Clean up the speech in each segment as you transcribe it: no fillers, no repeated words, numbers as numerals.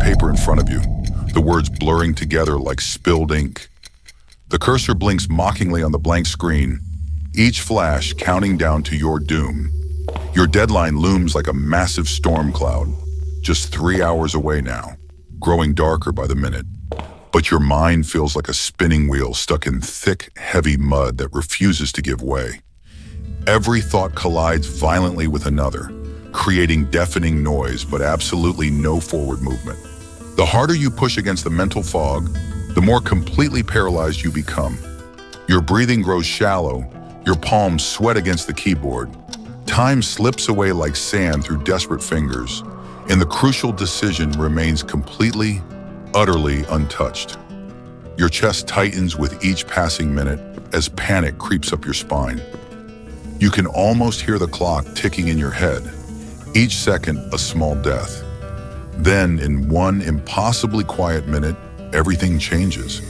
paper in front of you, the words blurring together like spilled ink. The cursor blinks mockingly on the blank screen, each flash counting down to your doom. Your deadline looms like a massive storm cloud, just 3 hours away now, growing darker by the minute. But your mind feels like a spinning wheel stuck in thick, heavy mud that refuses to give way. Every thought collides violently with another, creating deafening noise but absolutely no forward movement. The harder you push against the mental fog, the more completely paralyzed you become. Your breathing grows shallow, your palms sweat against the keyboard. Time slips away like sand through desperate fingers, and the crucial decision remains completely, utterly untouched. Your chest tightens with each passing minute as panic creeps up your spine. You can almost hear the clock ticking in your head, each second a small death. Then, in one impossibly quiet minute, everything changes.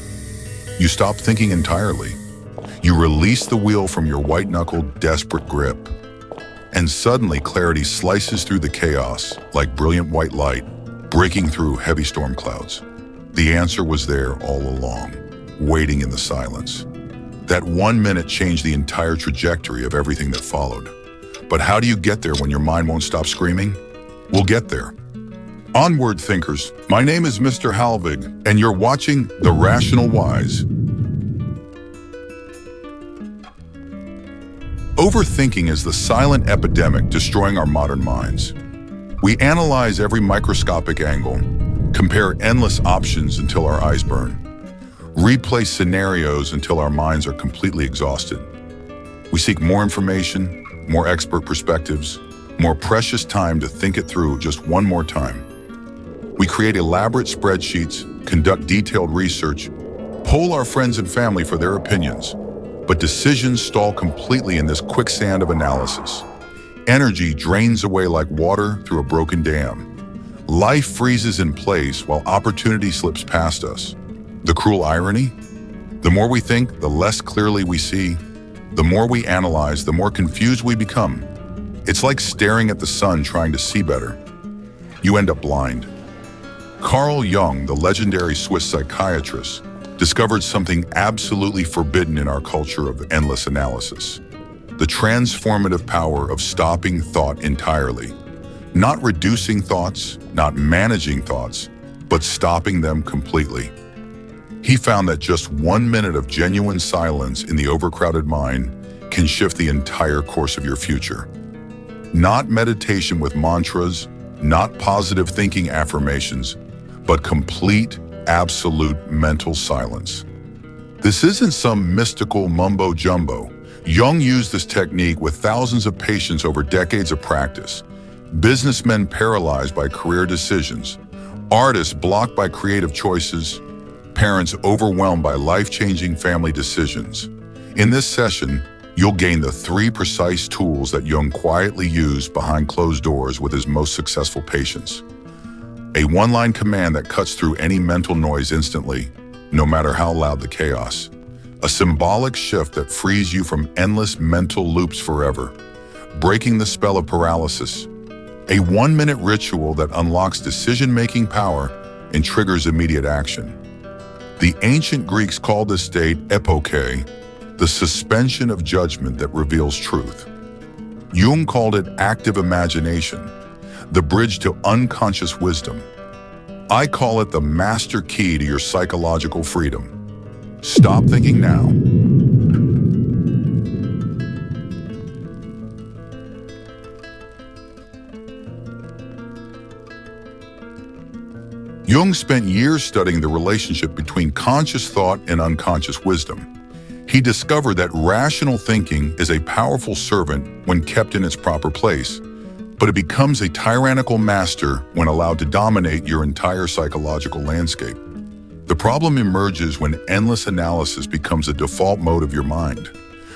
You stop thinking entirely. You release the wheel from your white-knuckled, desperate grip. And suddenly clarity slices through the chaos like brilliant white light, breaking through heavy storm clouds. The answer was there all along, waiting in the silence. That 1 minute changed the entire trajectory of everything that followed. But how do you get there when your mind won't stop screaming? We'll get there. Onward, thinkers. My name is Mr. Halvig, and you're watching The Rational Wise. Overthinking is the silent epidemic destroying our modern minds. We analyze every microscopic angle, compare endless options until our eyes burn, replay scenarios until our minds are completely exhausted. We seek more information, more expert perspectives, more precious time to think it through just one more time. We create elaborate spreadsheets, conduct detailed research, poll our friends and family for their opinions. But decisions stall completely in this quicksand of analysis. Energy drains away like water through a broken dam. Life freezes in place while opportunity slips past us. The cruel irony? The more we think, the less clearly we see. The more we analyze, the more confused we become. It's like staring at the sun trying to see better. You end up blind. Carl Jung, the legendary Swiss psychiatrist, discovered something absolutely forbidden in our culture of endless analysis: the transformative power of stopping thought entirely. Not reducing thoughts, not managing thoughts, but stopping them completely. He found that just 1 minute of genuine silence in the overcrowded mind can shift the entire course of your future. Not meditation with mantras, not positive thinking affirmations, but complete, absolute mental silence. This isn't some mystical mumbo-jumbo. Jung used this technique with thousands of patients over decades of practice. Businessmen paralyzed by career decisions, artists blocked by creative choices, parents overwhelmed by life-changing family decisions. In this session, you'll gain the 3 precise tools that Jung quietly used behind closed doors with his most successful patients. A one-line command that cuts through any mental noise instantly, no matter how loud the chaos. A symbolic shift that frees you from endless mental loops forever, breaking the spell of paralysis. A 1-minute ritual that unlocks decision-making power and triggers immediate action. The ancient Greeks called this state epoche, the suspension of judgment that reveals truth. Jung called it active imagination, the bridge to unconscious wisdom. I call it the master key to your psychological freedom. Stop thinking now. Jung spent years studying the relationship between conscious thought and unconscious wisdom. He discovered that rational thinking is a powerful servant when kept in its proper place, but it becomes a tyrannical master when allowed to dominate your entire psychological landscape. The problem emerges when endless analysis becomes a default mode of your mind,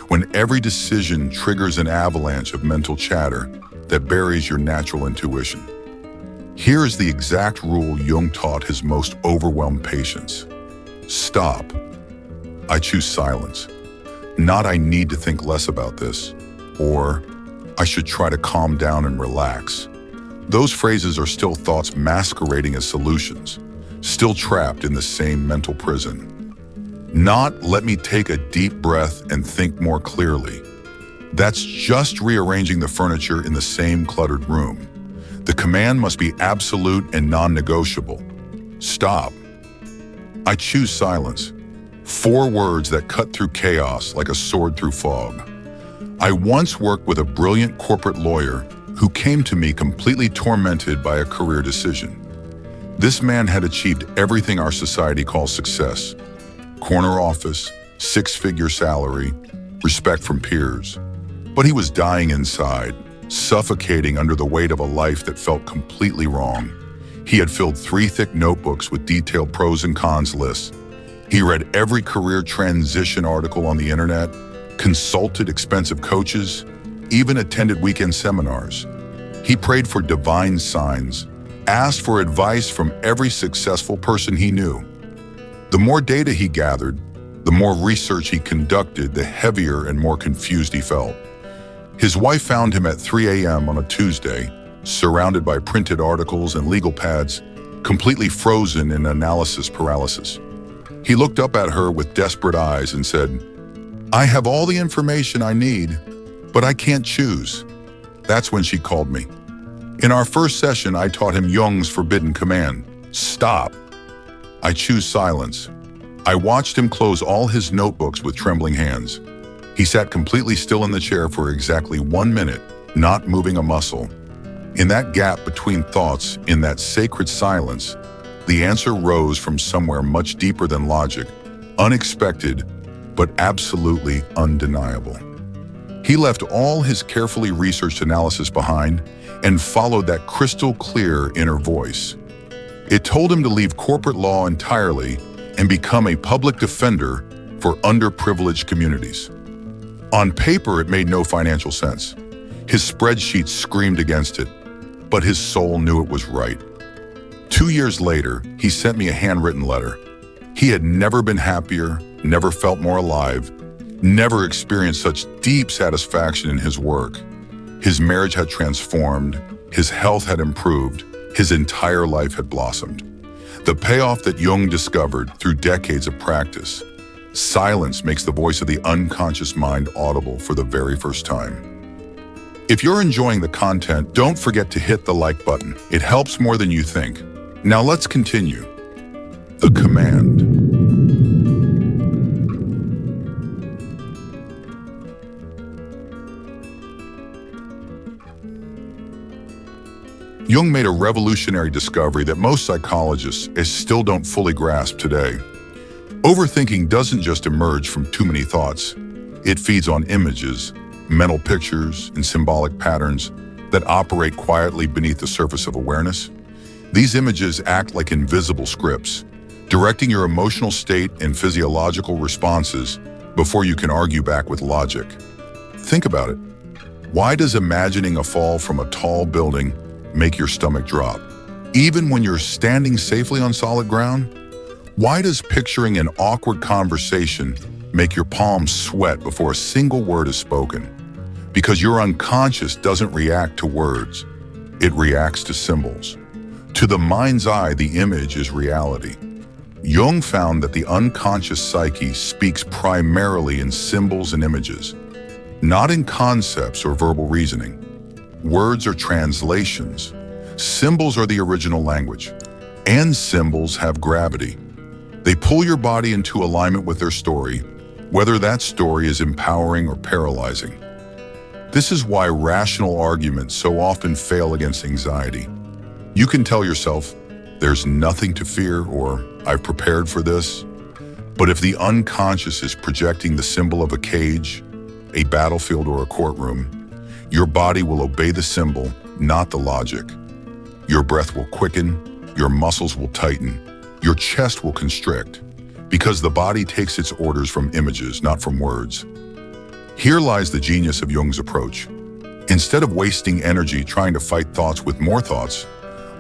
when every decision triggers an avalanche of mental chatter that buries your natural intuition. Here is the exact rule Jung taught his most overwhelmed patients. Stop. I choose silence. Not I need to think less about this, or I should try to calm down and relax. Those phrases are still thoughts masquerading as solutions, still trapped in the same mental prison. Not "let me take a deep breath and think more clearly." That's just rearranging the furniture in the same cluttered room. The command must be absolute and non-negotiable. Stop. I choose silence. 4 words that cut through chaos like a sword through fog. I once worked with a brilliant corporate lawyer who came to me completely tormented by a career decision. This man had achieved everything our society calls success: corner office, 6-figure salary, respect from peers. But he was dying inside, suffocating under the weight of a life that felt completely wrong. He had filled 3 thick notebooks with detailed pros and cons lists. He read every career transition article on the internet, consulted expensive coaches, even attended weekend seminars. He prayed for divine signs, asked for advice from every successful person he knew. The more data he gathered, the more research he conducted, the heavier and more confused he felt. His wife found him at 3 a.m. on a Tuesday, surrounded by printed articles and legal pads, completely frozen in analysis paralysis. He looked up at her with desperate eyes and said, "I have all the information I need, but I can't choose." That's when she called me. In our first session, I taught him Jung's forbidden command: stop. I choose silence. I watched him close all his notebooks with trembling hands. He sat completely still in the chair for exactly 1 minute, not moving a muscle. In that gap between thoughts, in that sacred silence, the answer rose from somewhere much deeper than logic, unexpected, but absolutely undeniable. He left all his carefully researched analysis behind and followed that crystal clear inner voice. It told him to leave corporate law entirely and become a public defender for underprivileged communities. On paper, it made no financial sense. His spreadsheets screamed against it, but his soul knew it was right. 2 years later, he sent me a handwritten letter. He had never been happier, never felt more alive, never experienced such deep satisfaction in his work. His marriage had transformed, his health had improved, his entire life had blossomed. The payoff that Jung discovered through decades of practice: silence makes the voice of the unconscious mind audible for the very first time. If you're enjoying the content, don't forget to hit the like button. It helps more than you think. Now let's continue. The command. Jung made a revolutionary discovery that most psychologists still don't fully grasp today. Overthinking doesn't just emerge from too many thoughts. It feeds on images, mental pictures, and symbolic patterns that operate quietly beneath the surface of awareness. These images act like invisible scripts, directing your emotional state and physiological responses before you can argue back with logic. Think about it. Why does imagining a fall from a tall building make your stomach drop, even when you're standing safely on solid ground? Why does picturing an awkward conversation make your palms sweat before a single word is spoken? Because your unconscious doesn't react to words, it reacts to symbols. To the mind's eye, the image is reality. Jung found that the unconscious psyche speaks primarily in symbols and images, not in concepts or verbal reasoning. Words are translations. Symbols are the original language, and symbols have gravity. They pull your body into alignment with their story, whether that story is empowering or paralyzing. This is why rational arguments so often fail against anxiety. You can tell yourself, "There's nothing to fear," or "I've prepared for this." But if the unconscious is projecting the symbol of a cage, a battlefield, or a courtroom, your body will obey the symbol, not the logic. Your breath will quicken, your muscles will tighten, your chest will constrict, because the body takes its orders from images, not from words. Here lies the genius of Jung's approach. Instead of wasting energy trying to fight thoughts with more thoughts,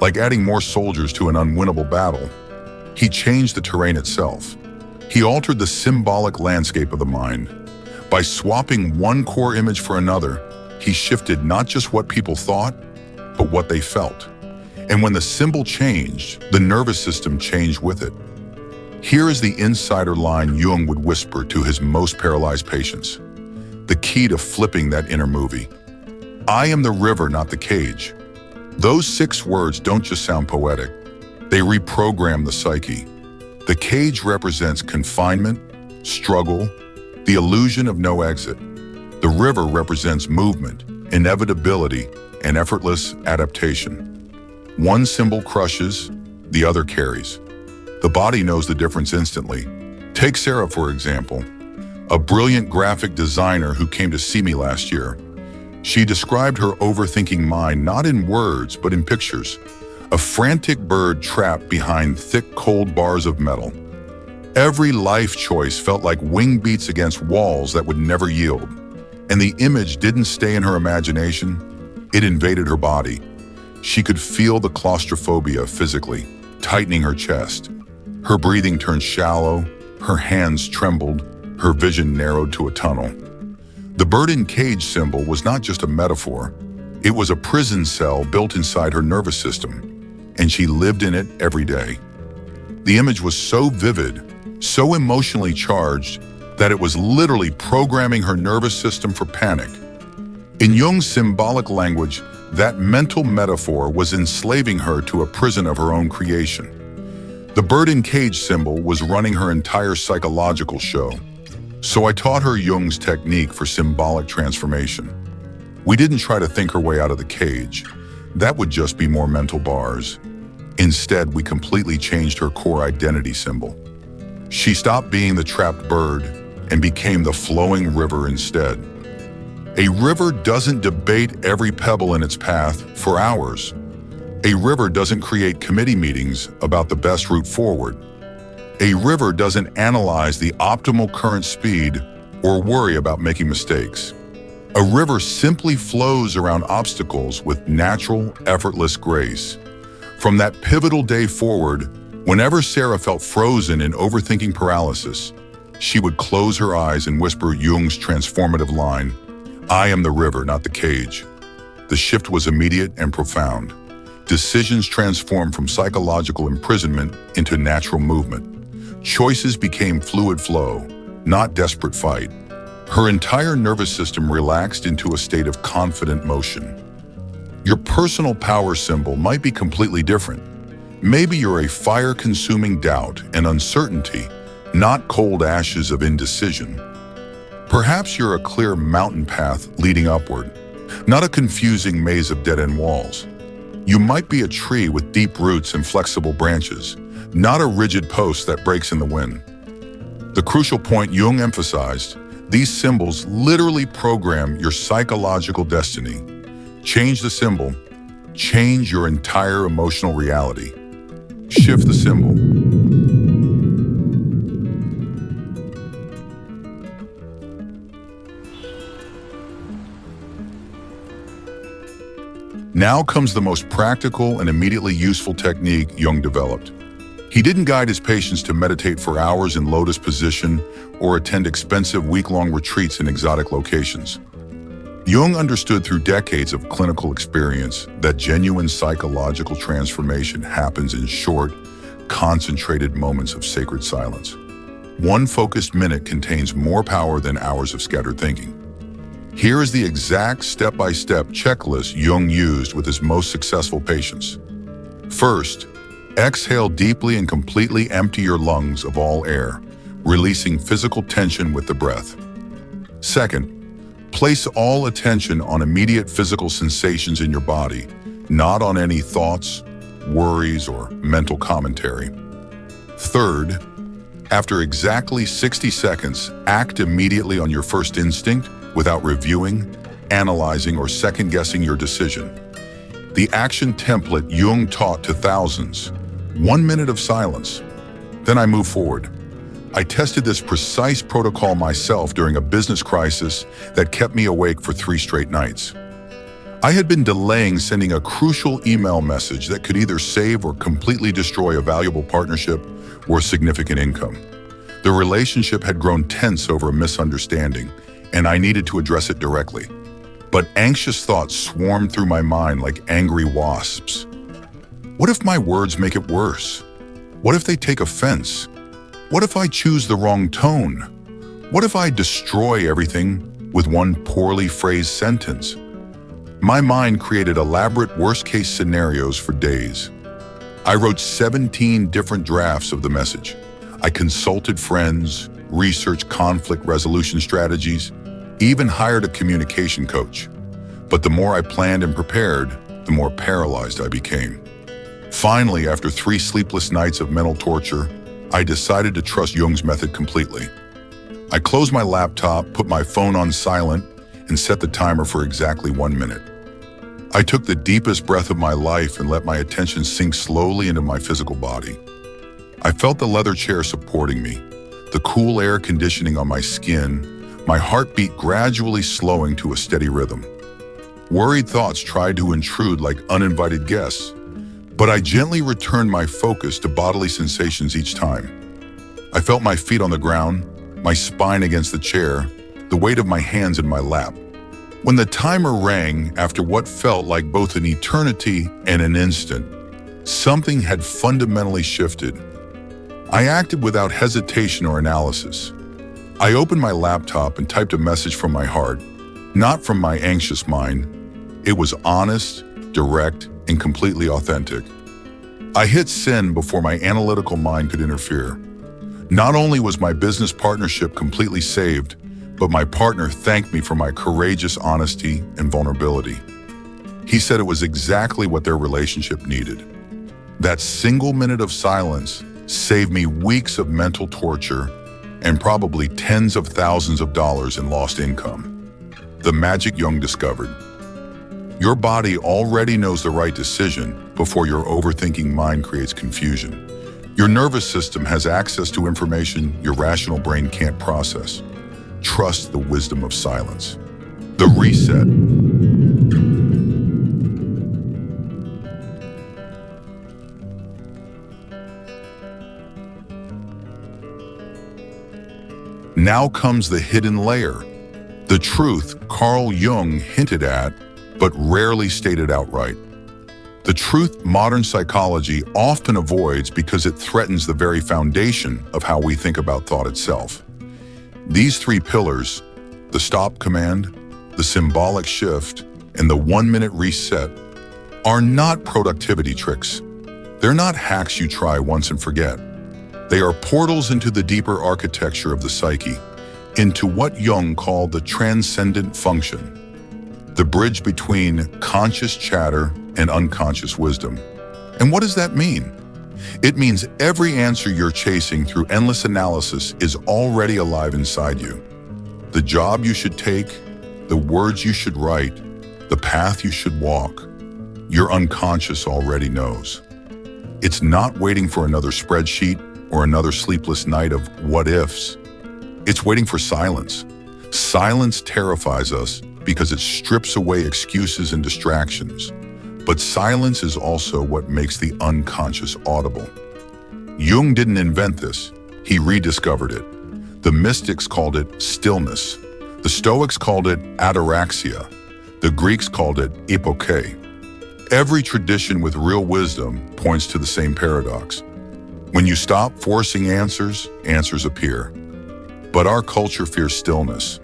like adding more soldiers to an unwinnable battle, he changed the terrain itself. He altered the symbolic landscape of the mind. By swapping one core image for another, he shifted not just what people thought, but what they felt. And when the symbol changed, the nervous system changed with it. Here is the insider line Jung would whisper to his most paralyzed patients. The key to flipping that inner movie. I am the river, not the cage. Those 6 words don't just sound poetic. They reprogram the psyche. The cage represents confinement, struggle, the illusion of no exit. The river represents movement, inevitability, and effortless adaptation. One symbol crushes, the other carries. The body knows the difference instantly. Take Sarah, for example, a brilliant graphic designer who came to see me last year. She described her overthinking mind not in words, but in pictures. A frantic bird trapped behind thick, cold bars of metal. Every life choice felt like wing beats against walls that would never yield. And the image didn't stay in her imagination, it invaded her body. She could feel the claustrophobia physically, tightening her chest. Her breathing turned shallow, her hands trembled, her vision narrowed to a tunnel. The bird in cage symbol was not just a metaphor, it was a prison cell built inside her nervous system, and she lived in it every day. The image was so vivid, so emotionally charged, that it was literally programming her nervous system for panic. In Jung's symbolic language, that mental metaphor was enslaving her to a prison of her own creation. The bird in cage symbol was running her entire psychological show. So I taught her Jung's technique for symbolic transformation. We didn't try to think her way out of the cage. That would just be more mental bars. Instead, we completely changed her core identity symbol. She stopped being the trapped bird and became the flowing river instead. A river doesn't debate every pebble in its path for hours. A river doesn't create committee meetings about the best route forward. A river doesn't analyze the optimal current speed or worry about making mistakes. A river simply flows around obstacles with natural, effortless grace. From that pivotal day forward, whenever Sarah felt frozen in overthinking paralysis, she would close her eyes and whisper Jung's transformative line, I am the river, not the cage. The shift was immediate and profound. Decisions transformed from psychological imprisonment into natural movement. Choices became fluid flow, not desperate fight. Her entire nervous system relaxed into a state of confident motion. Your personal power symbol might be completely different. Maybe you're a fire-consuming doubt and uncertainty, not cold ashes of indecision. Perhaps you're a clear mountain path leading upward, not a confusing maze of dead-end walls. You might be a tree with deep roots and flexible branches, not a rigid post that breaks in the wind. The crucial point Jung emphasized, these symbols literally program your psychological destiny. Change the symbol, change your entire emotional reality. Shift the symbol. Now comes the most practical and immediately useful technique Jung developed. He didn't guide his patients to meditate for hours in lotus position or attend expensive week-long retreats in exotic locations. Jung understood through decades of clinical experience that genuine psychological transformation happens in short, concentrated moments of sacred silence. One focused minute contains more power than hours of scattered thinking. Here is the exact step-by-step checklist Jung used with his most successful patients. First, exhale deeply and completely empty your lungs of all air, releasing physical tension with the breath. Second, place all attention on immediate physical sensations in your body, not on any thoughts, worries, or mental commentary. Third, after exactly 60 seconds, act immediately on your first instinct without reviewing, analyzing, or second-guessing your decision. The action template Jung taught to thousands. 1 minute of silence. Then I move forward. I tested this precise protocol myself during a business crisis that kept me awake for 3 straight nights. I had been delaying sending a crucial email message that could either save or completely destroy a valuable partnership or significant income. The relationship had grown tense over a misunderstanding, and I needed to address it directly. But anxious thoughts swarm through my mind like angry wasps. What if my words make it worse? What if they take offense? What if I choose the wrong tone? What if I destroy everything with one poorly phrased sentence? My mind created elaborate worst-case scenarios for days. I wrote 17 different drafts of the message. I consulted friends, researched conflict resolution strategies, even hired a communication coach. But the more I planned and prepared, the more paralyzed I became. Finally, after 3 sleepless nights of mental torture, I decided to trust Jung's method completely. I closed my laptop, put my phone on silent, and set the timer for exactly 1 minute. I took the deepest breath of my life and let my attention sink slowly into my physical body. I felt the leather chair supporting me, the cool air conditioning on my skin, my heartbeat gradually slowing to a steady rhythm. Worried thoughts tried to intrude like uninvited guests, but I gently returned my focus to bodily sensations each time. I felt my feet on the ground, my spine against the chair, the weight of my hands in my lap. When the timer rang, after what felt like both an eternity and an instant, something had fundamentally shifted. I acted without hesitation or analysis. I opened my laptop and typed a message from my heart, not from my anxious mind. It was honest, direct, and completely authentic. I hit send before my analytical mind could interfere. Not only was my business partnership completely saved, but my partner thanked me for my courageous honesty and vulnerability. He said it was exactly what their relationship needed. That single minute of silence saved me weeks of mental torture and probably tens of thousands of dollars in lost income. The magic Jung discovered. Your body already knows the right decision before your overthinking mind creates confusion. Your nervous system has access to information your rational brain can't process. Trust the wisdom of silence. The reset. Now comes the hidden layer. The truth Carl Jung hinted at, but rarely stated outright. The truth modern psychology often avoids because it threatens the very foundation of how we think about thought itself. These 3 pillars, the stop command, the symbolic shift, and the 1-minute reset, are not productivity tricks. They're not hacks you try once and forget. They are portals into the deeper architecture of the psyche, into what Jung called the transcendent function, the bridge between conscious chatter and unconscious wisdom. And what does that mean? It means every answer you're chasing through endless analysis is already alive inside you. The job you should take, the words you should write, the path you should walk, your unconscious already knows. It's not waiting for another spreadsheet or another sleepless night of what-ifs. It's waiting for silence. Silence terrifies us because it strips away excuses and distractions. But silence is also what makes the unconscious audible. Jung didn't invent this, he rediscovered it. The mystics called it stillness. The Stoics called it ataraxia. The Greeks called it epoche. Every tradition with real wisdom points to the same paradox. When you stop forcing answers, answers appear. But our culture fears stillness.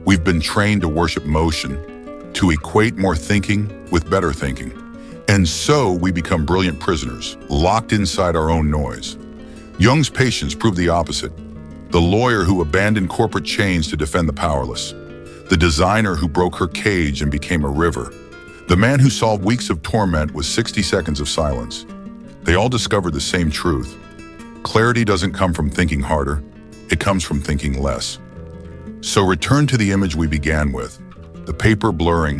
We've been trained to worship motion, to equate more thinking with better thinking. And so we become brilliant prisoners, locked inside our own noise. Jung's patience proved the opposite. The lawyer who abandoned corporate chains to defend the powerless. The designer who broke her cage and became a river. The man who solved weeks of torment with 60 seconds of silence. They all discovered the same truth. Clarity doesn't come from thinking harder. It comes from thinking less. So return to the image we began with. The paper blurring,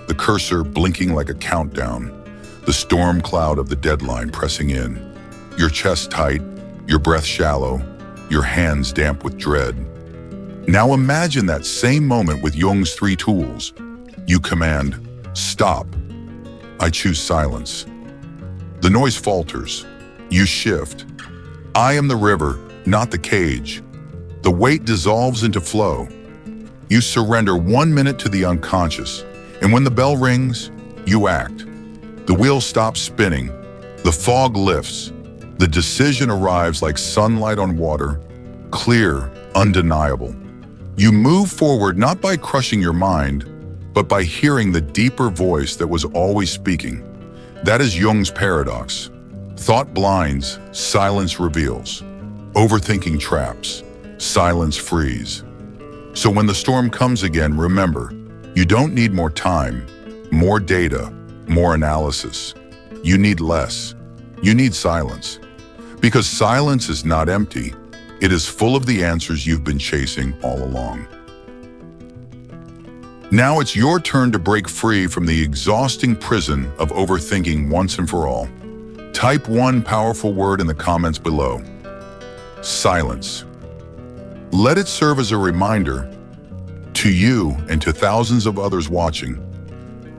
the cursor blinking like a countdown, the storm cloud of the deadline pressing in, your chest tight, your breath shallow, your hands damp with dread. Now imagine that same moment with Jung's 3 tools. You command, stop. I choose silence. The noise falters. You shift. I am the river, not the cage. The weight dissolves into flow. You surrender 1 minute to the unconscious, And when the bell rings, you act. The wheel stops spinning, the fog lifts, the decision arrives like sunlight on water, clear, undeniable. You move forward not by crushing your mind, but by hearing the deeper voice that was always speaking. That is Jung's paradox. Thought blinds, silence reveals. Overthinking traps, silence frees. So when the storm comes again, remember, you don't need more time, more data, more analysis. You need less. You need silence. Because silence is not empty. It is full of the answers you've been chasing all along. Now it's your turn to break free from the exhausting prison of overthinking once and for all. Type one powerful word in the comments below. Silence. Let it serve as a reminder to you and to thousands of others watching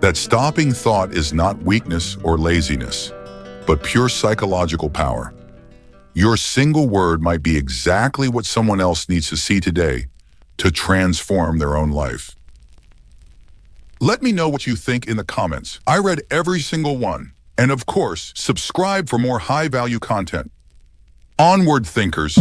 that stopping thought is not weakness or laziness, but pure psychological power. Your single word might be exactly what someone else needs to see today to transform their own life. Let me know what you think in the comments. I read every single one. And of course, subscribe for more high-value content. Onward, thinkers.